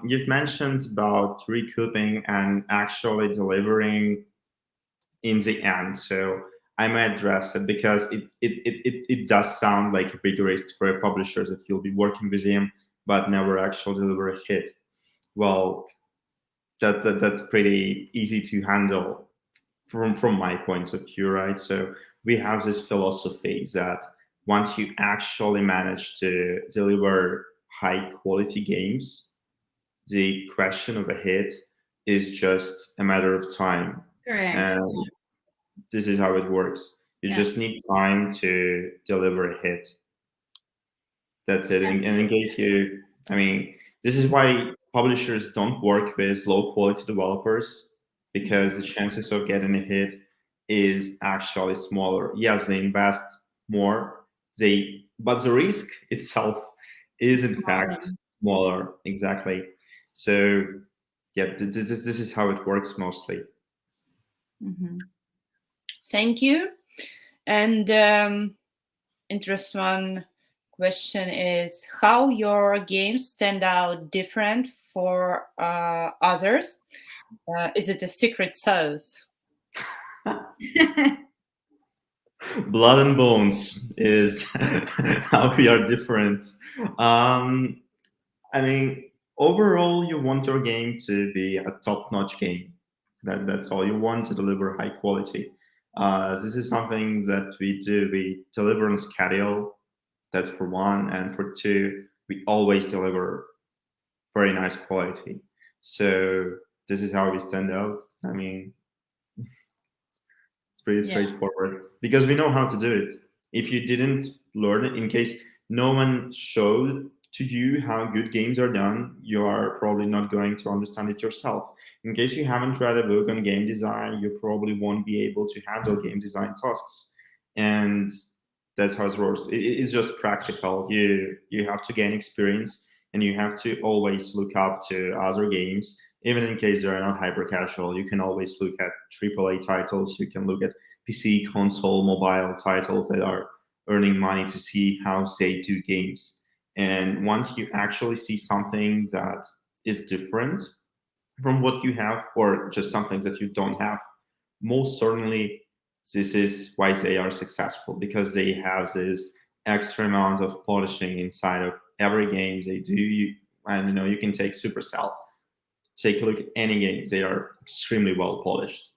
[SPEAKER 2] You've mentioned about recouping and actually delivering in the end. So I might address it because it does sound like a big risk for a publisher that you'll be working with him, but never actually deliver a hit. Well, that's pretty easy to handle from my point of view, right? So we have this philosophy that once you actually manage to deliver high quality games, the question of a hit is just a matter of time.
[SPEAKER 3] Correct.
[SPEAKER 2] And this is how it works. You just need time to deliver a hit. That's it. And in case this is why publishers don't work with low quality developers, because the chances of getting a hit is actually smaller. Yes, they invest more, but the risk itself is in fact smaller. Exactly. So yeah, this is how it works mostly.
[SPEAKER 3] Mm-hmm.
[SPEAKER 1] Thank you. And interesting question is how your games stand out different for others. Is it a secret sauce?
[SPEAKER 2] Blood and Bones is how we are different. Overall, you want your game to be a top-notch game. That's all you want, to deliver high quality. This is something that we do. We deliver on schedule. That's for one, and for two, we always deliver very nice quality. So this is how we stand out. It's pretty straightforward because we know how to do it. If you didn't learn it, in case no one showed to you how good games are done, you are probably not going to understand it yourself. In case you haven't read a book on game design, you probably won't be able to handle game design tasks. And that's how it works. It's just practical. You have to gain experience, and you have to always look up to other games. Even in case they're not hyper casual, you can always look at AAA titles. You can look at PC, console, mobile titles that are earning money to see how they do games. And once you actually see something that is different from what you have, or just something that you don't have, most certainly this is why they are successful, because they have this extra amount of polishing inside of every game they do. And you can take Supercell. Take a look at any games; they are extremely well polished.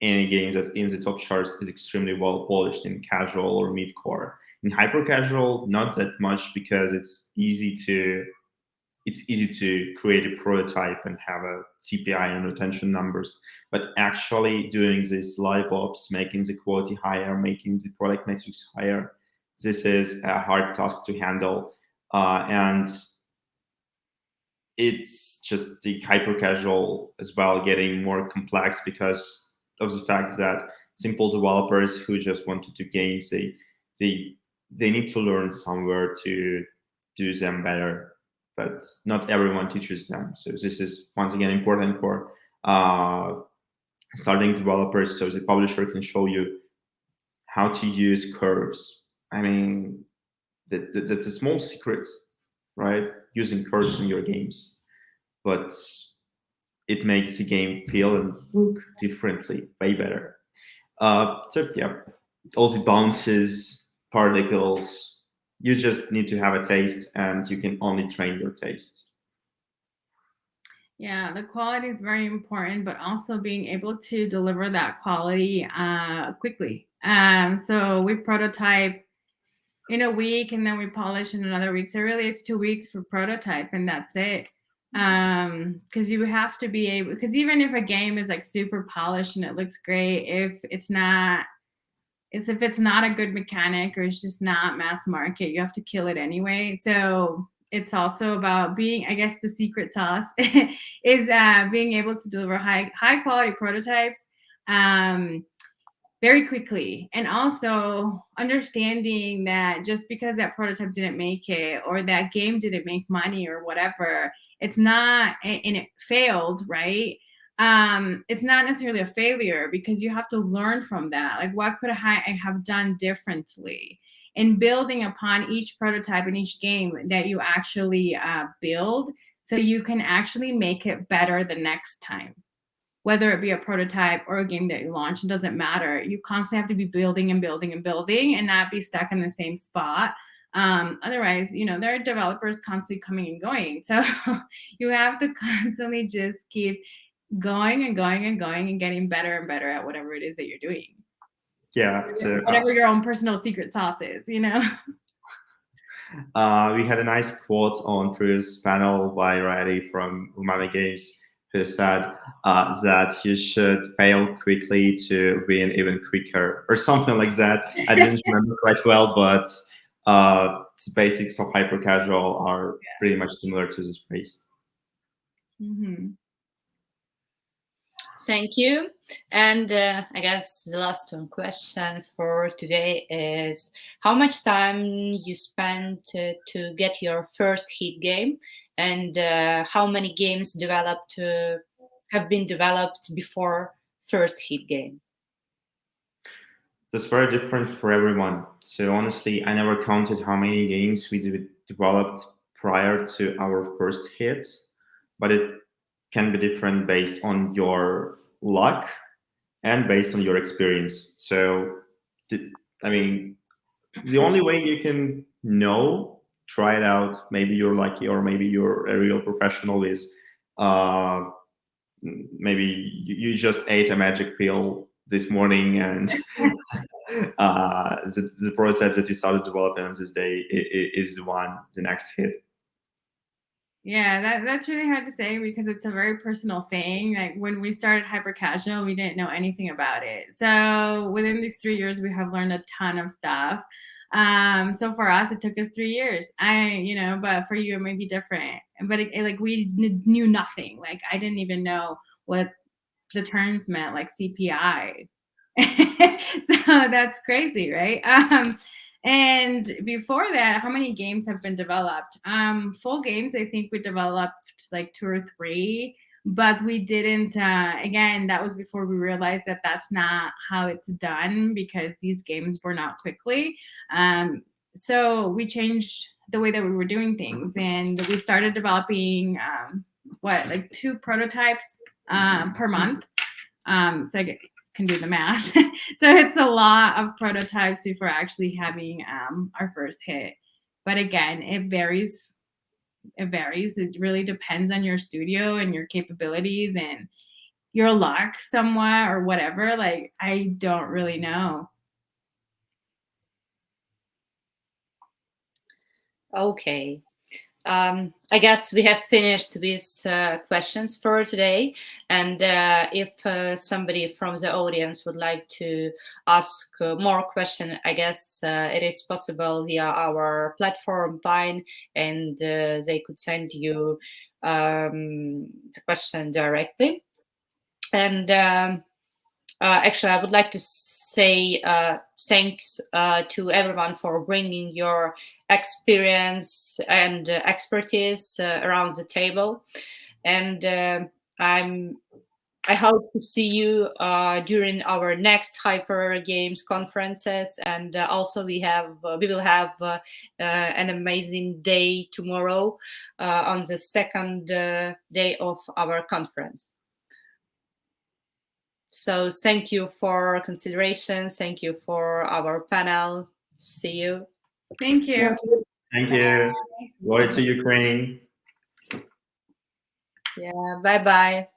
[SPEAKER 2] Any games that's in the top charts is extremely well polished in casual or mid-core. In hyper casual, not that much, because it's easy to create a prototype and have a CPI and retention numbers. But actually doing this live ops, making the quality higher, making the product metrics higher, this is a hard task to handle. And it's just the hyper casual as well getting more complex because of the fact that simple developers who just want to do games, they need to learn somewhere to do them better, but not everyone teaches them. So this is once again important for starting developers, so the publisher can show you how to use curves. That's a small secret, right? Using curves in your games, but it makes the game feel and look differently, way better. So yeah, all the bounces, particles, you just need to have a taste, and you can only train your taste.
[SPEAKER 3] Yeah, the quality is very important, but also being able to deliver that quality quickly. So we prototype in a week, and then we polish in another week. So really, it's 2 weeks for prototype, and that's it. because you have to be able, because even if a game is like super polished and it looks great, if it's not a good mechanic or it's just not mass market, you have to kill it anyway. So it's also about being, I guess the secret sauce is being able to deliver high quality prototypes very quickly, and also understanding that just because that prototype didn't make it or that game didn't make money or whatever, it's not, and it failed, right? It's not necessarily a failure, because you have to learn from that. Like, what could I have done differently? And building upon each prototype and each game that you actually build, so you can actually make it better the next time. Whether it be a prototype or a game that you launch, it doesn't matter. You constantly have to be building and building and building and not be stuck in the same spot. Otherwise, there are developers constantly coming and going. So you have to constantly just keep going and going and going and getting better and better at whatever it is that you're doing.
[SPEAKER 2] Yeah. So
[SPEAKER 3] whatever your own personal secret sauce is,
[SPEAKER 2] we had a nice quote on previous panel by Riley from Umami Games, who said that you should fail quickly to win even quicker, or something like that. I didn't remember quite well, but the basics of hyper casual are pretty much similar to this phrase.
[SPEAKER 3] Mm-hmm.
[SPEAKER 1] Thank you. And I guess the last one question for today is, how much time you spent to get your first hit game, and how many games have been developed before first hit game?
[SPEAKER 2] That's very different for everyone. So honestly, I never counted how many games we developed prior to our first hit, but it can be different based on your luck and based on your experience. So, I mean, the only way you can know, try it out, maybe you're lucky or maybe you're a real professional, is maybe you just ate a magic pill this morning and the prototype that you started developing on this day is the next hit.
[SPEAKER 3] Yeah, that's really hard to say, because it's a very personal thing. Like, when we started hyper casual, we didn't know anything about it. So within these 3 years, we have learned a ton of stuff. So for us, it took us 3 years. But for you, it may be different. But we knew nothing. Like, I didn't even know what the terms meant, like CPI. So that's crazy, right? And before that, how many games have been developed? Full games, I think we developed like 2 or 3, but we didn't, again, that was before we realized that that's not how it's done, because these games were not quickly. So we changed the way that we were doing things, and we started developing, 2 prototypes per month. So I can do the math. So it's a lot of prototypes before actually having our first hit. But again, it varies. It really depends on your studio and your capabilities and your luck somewhat or whatever. Like, I don't really know.
[SPEAKER 1] Okay. I guess we have finished with questions for today. And if somebody from the audience would like to ask more questions, I guess it is possible via our platform, Pine, and they could send you the question directly. And actually, I would like to say thanks to everyone for bringing your experience and expertise around the table. And I hope to see you during our next Hyper Games conferences. And also we will have an amazing day tomorrow on the second day of our conference. So thank you for consideration. Thank you for our panel. See you.
[SPEAKER 3] Thank you.
[SPEAKER 2] Thank you. Glory to Ukraine.
[SPEAKER 1] Yeah, bye-bye.